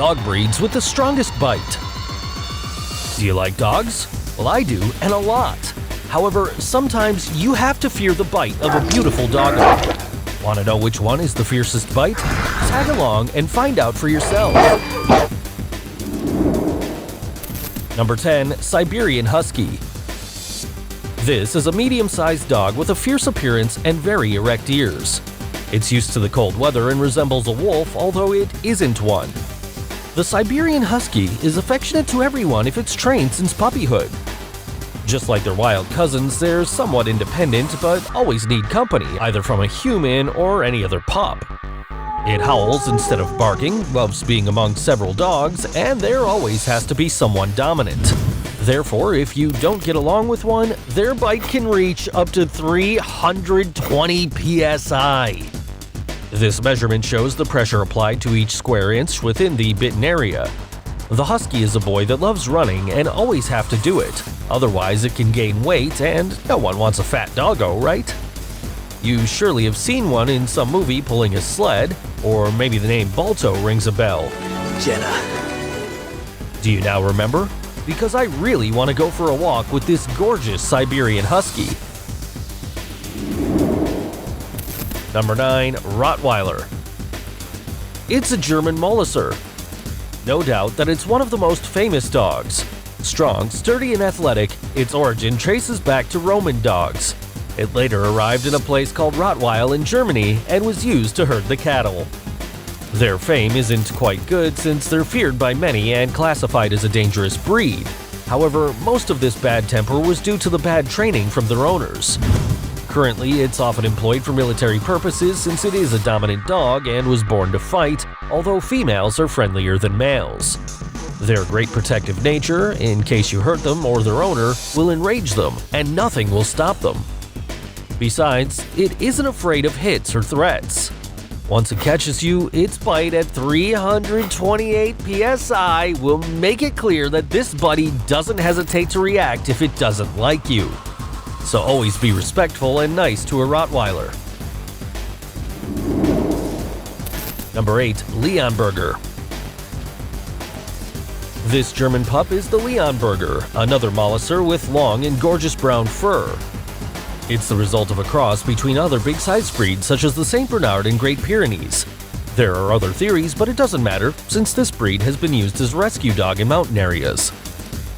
dog breeds with the strongest bite. Do you like dogs? Well, I do, and a lot. However, sometimes you have to fear the bite of a beautiful doggo. Want to know which one is the fiercest bite? Tag along and find out for yourself. Number 10. Siberian Husky. This is a medium-sized dog with a fierce appearance and very erect ears. It's used to the cold weather and resembles a wolf, although it isn't one. The Siberian Husky is affectionate to everyone if it's trained since puppyhood. Just like their wild cousins, they're somewhat independent but always need company, either from a human or any other pup. It howls instead of barking, loves being among several dogs, and there always has to be someone dominant. Therefore, if you don't get along with one, their bite can reach up to 320 psi. This measurement shows the pressure applied to each square inch within the bitten area. The Husky is a boy that loves running and always have to do it, otherwise it can gain weight and no one wants a fat doggo, right? You surely have seen one in some movie pulling a sled, or maybe the name Balto rings a bell. Jenna. Do you now remember? Because I really want to go for a walk with this gorgeous Siberian Husky. Number 9. Rottweiler. It's a German Molosser. No doubt that it's one of the most famous dogs. Strong, sturdy, and athletic, its origin traces back to Roman dogs. It later arrived in a place called Rottweil in Germany and was used to herd the cattle. Their fame isn't quite good since they're feared by many and classified as a dangerous breed. However, most of this bad temper was due to the bad training from their owners. Currently, it's often employed for military purposes since it is a dominant dog and was born to fight, although females are friendlier than males. Their great protective nature, in case you hurt them or their owner, will enrage them, and nothing will stop them. Besides, it isn't afraid of hits or threats. Once it catches you, its bite at 328 psi will make it clear that this buddy doesn't hesitate to react if it doesn't like you. So always be respectful and nice to a Rottweiler. Number 8. Leonberger. This German pup is the Leonberger, another Molosser with long and gorgeous brown fur. It's the result of a cross between other big-sized breeds such as the St. Bernard and Great Pyrenees. There are other theories, but it doesn't matter since this breed has been used as a rescue dog in mountain areas.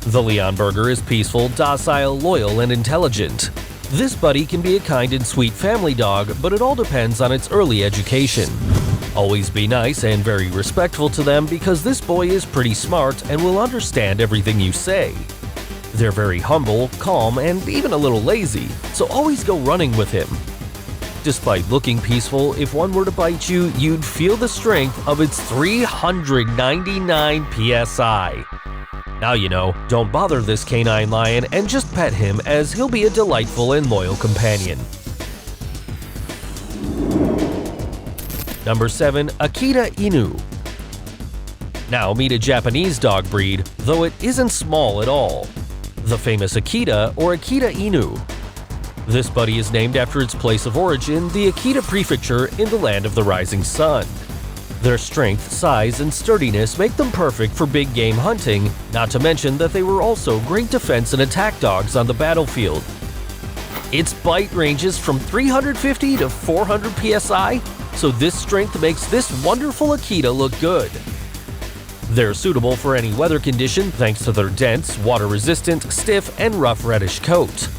The Leonberger is peaceful, docile, loyal, and intelligent. This buddy can be a kind and sweet family dog, but it all depends on its early education. Always be nice and very respectful to them because this boy is pretty smart and will understand everything you say. They're very humble, calm, and even a little lazy, so always go running with him. Despite looking peaceful, if one were to bite you, you'd feel the strength of its 399 psi. Now you know, don't bother this canine lion and just pet him as he'll be a delightful and loyal companion. Number 7. Akita Inu. Now meet a Japanese dog breed, though it isn't small at all. The famous Akita or Akita Inu. This buddy is named after its place of origin, the Akita Prefecture in the land of the rising sun. Their strength, size, and sturdiness make them perfect for big game hunting, not to mention that they were also great defense and attack dogs on the battlefield. Its bite ranges from 350 to 400 psi, so this strength makes this wonderful Akita look good. They're suitable for any weather condition thanks to their dense, water-resistant, stiff, and rough reddish coat.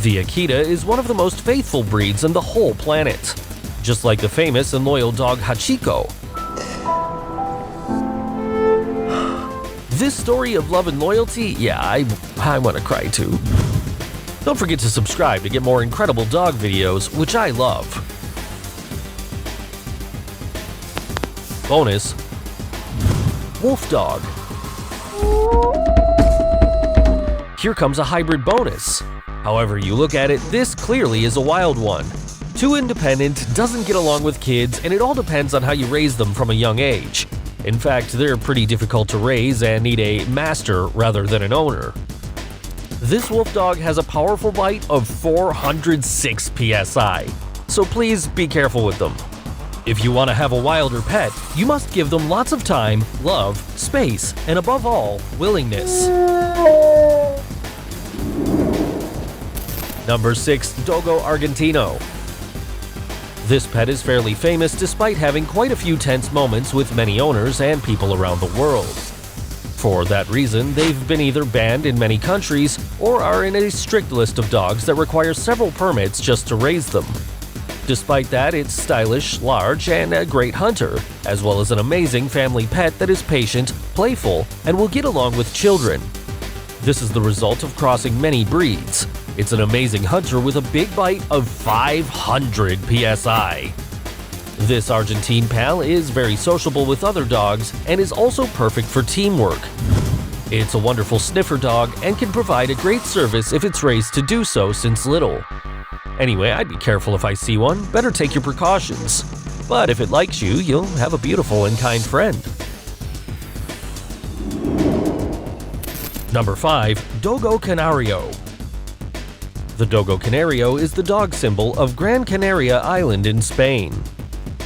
The Akita is one of the most faithful breeds on the whole planet, just like the famous and loyal dog Hachiko. This story of love and loyalty, yeah, I want to cry too. Don't forget to subscribe to get more incredible dog videos, which I love. Bonus: Wolf Dog. Here comes a hybrid bonus. However you look at it, this clearly is a wild one. Too independent, doesn't get along with kids, and it all depends on how you raise them from a young age. In fact, they're pretty difficult to raise and need a master rather than an owner. This wolf dog has a powerful bite of 406 psi, so please be careful with them. If you want to have a wilder pet, you must give them lots of time, love, space, and above all, willingness. Number 6. Dogo Argentino. This pet is fairly famous despite having quite a few tense moments with many owners and people around the world. For that reason, they've been either banned in many countries or are in a strict list of dogs that require several permits just to raise them. Despite that, it's stylish, large, and a great hunter, as well as an amazing family pet that is patient, playful, and will get along with children. This is the result of crossing many breeds. It's an amazing hunter with a big bite of 500 psi. This Argentine pal is very sociable with other dogs and is also perfect for teamwork. It's a wonderful sniffer dog and can provide a great service if it's raised to do so since little. Anyway, I'd be careful if I see one, better take your precautions. But if it likes you, you'll have a beautiful and kind friend. Number 5. Dogo Canario. The Dogo Canario is the dog symbol of Gran Canaria Island in Spain.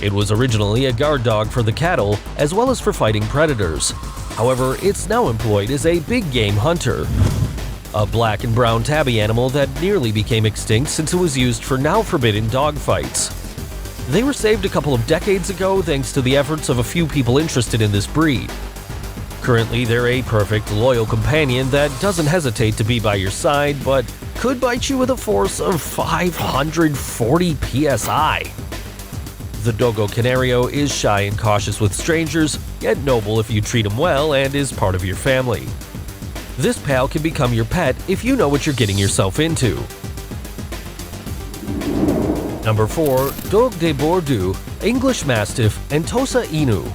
It was originally a guard dog for the cattle as well as for fighting predators. However, it's now employed as a big game hunter. A black and brown tabby animal that nearly became extinct since it was used for now forbidden dog fights. They were saved a couple of decades ago thanks to the efforts of a few people interested in this breed. Currently, they're a perfect, loyal companion that doesn't hesitate to be by your side, but could bite you with a force of 540 psi. The Dogo Canario is shy and cautious with strangers, yet noble if you treat him well and is part of your family. This pal can become your pet if you know what you're getting yourself into. Number 4. Dogue de Bordeaux, English Mastiff, and Tosa Inu.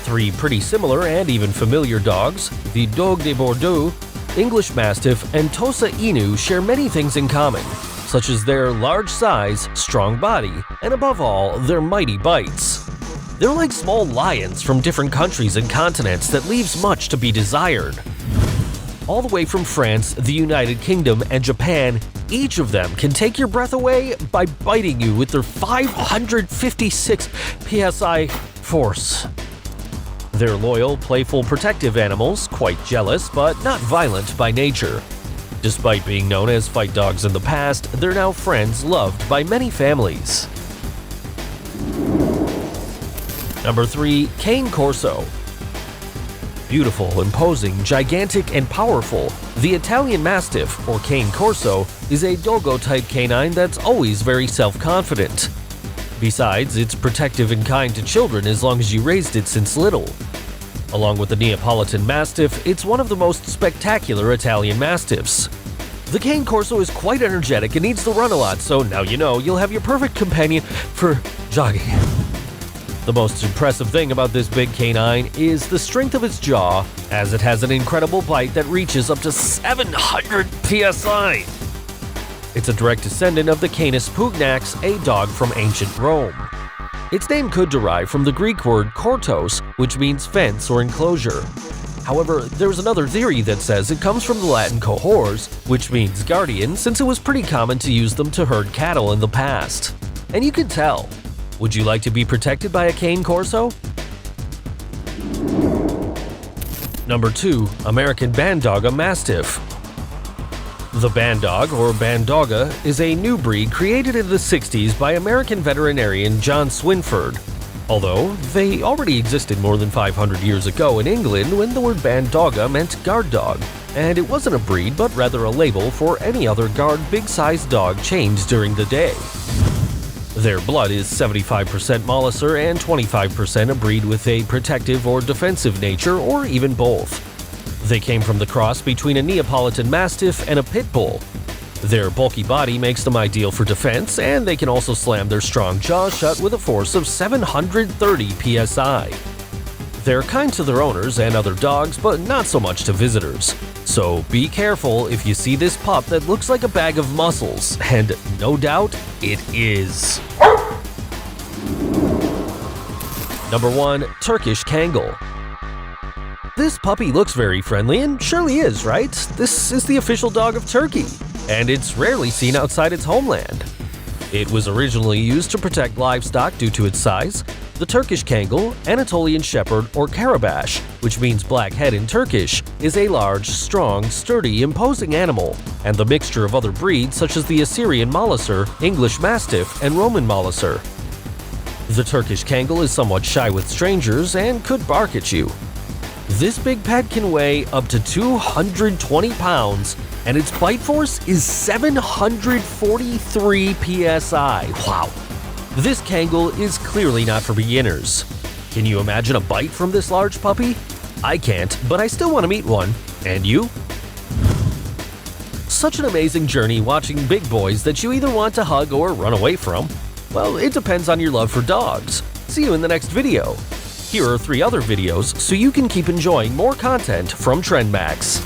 3 pretty similar and even familiar dogs, the Dogue de Bordeaux, English Mastiff, and Tosa Inu share many things in common, such as their large size, strong body, and above all, their mighty bites. They're like small lions from different countries and continents that leaves much to be desired. All the way from France, the United Kingdom, and Japan, each of them can take your breath away by biting you with their 556 psi force. They're loyal, playful, protective animals, quite jealous, but not violent by nature. Despite being known as fight dogs in the past, they're now friends loved by many families. Number 3. Cane Corso. Beautiful, imposing, gigantic, and powerful, the Italian Mastiff, or Cane Corso, is a Dogo-type canine that's always very self-confident. Besides, it's protective and kind to children as long as you raised it since little. Along with the Neapolitan Mastiff, it's one of the most spectacular Italian Mastiffs. The Cane Corso is quite energetic and needs to run a lot, so now you know you'll have your perfect companion for jogging. The most impressive thing about this big canine is the strength of its jaw, as it has an incredible bite that reaches up to 700 psi. It's a direct descendant of the Canis pugnax, a dog from ancient Rome. Its name could derive from the Greek word kortos, which means fence or enclosure. However, there's another theory that says it comes from the Latin cohors, which means guardian, since it was pretty common to use them to herd cattle in the past. And you can tell. Would you like to be protected by a Cane Corso? Number 2. American Bandogga Mastiff. The Bandog, or Bandogga, is a new breed created in the 60s by American veterinarian John Swinford. Although, they already existed more than 500 years ago in England when the word Bandogga meant guard dog, and it wasn't a breed but rather a label for any other guard big-sized dog chained during the day. Their blood is 75% Molosser and 25% a breed with a protective or defensive nature, or even both. They came from the cross between a Neapolitan Mastiff and a Pit Bull. Their bulky body makes them ideal for defense, and they can also slam their strong jaws shut with a force of 730 psi. They're kind to their owners and other dogs, but not so much to visitors. So be careful if you see this pup that looks like a bag of muscles, and no doubt, it is. Number 1. Turkish Kangal. This puppy looks very friendly and surely is, right? This is the official dog of Turkey, and it's rarely seen outside its homeland. It was originally used to protect livestock due to its size. The Turkish Kangal, Anatolian Shepherd, or Karabash, which means black head in Turkish, is a large, strong, sturdy, imposing animal, and the mixture of other breeds such as the Assyrian Molosser, English Mastiff, and Roman Molosser. The Turkish Kangal is somewhat shy with strangers and could bark at you. This big pet can weigh up to 220 pounds, and its bite force is 743 psi. Wow! This Kangal is clearly not for beginners. Can you imagine a bite from this large puppy? I can't, but I still want to meet one. And you? Such an amazing journey watching big boys that you either want to hug or run away from. Well, it depends on your love for dogs. See you in the next video. Here are 3 other videos so you can keep enjoying more content from TrendMax.